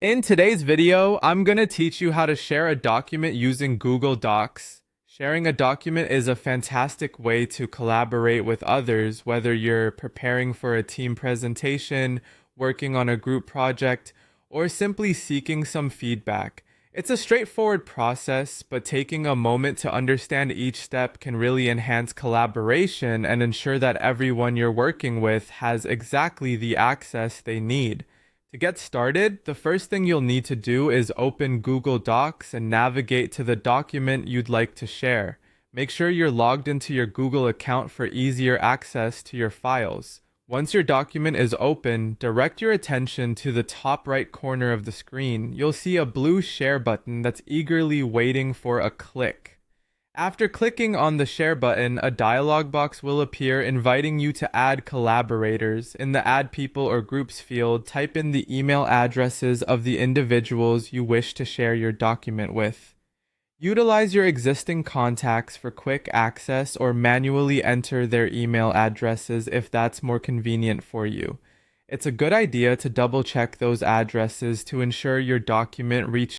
In today's video, I'm going to teach you how to share a document using Google Docs. Sharing a document is a fantastic way to collaborate with others, whether you're preparing for a team presentation, working on a group project, or simply seeking some feedback. It's a straightforward process, but taking a moment to understand each step can really enhance collaboration and ensure that everyone you're working with has exactly the access they need. To get started, the first thing you'll need to do is open Google Docs and navigate to the document you'd like to share. Make sure you're logged into your Google account for easier access to your files. Once your document is open, direct your attention to the top right corner of the screen. You'll see a blue share button that's eagerly waiting for a click. After clicking on the share button, a dialog box will appear inviting you to add collaborators. In the Add People or Groups field, type in the email addresses of the individuals you wish to share your document with. Utilize your existing contacts for quick access or manually enter their email addresses if that's more convenient for you. It's a good idea to double check those addresses to ensure your document reaches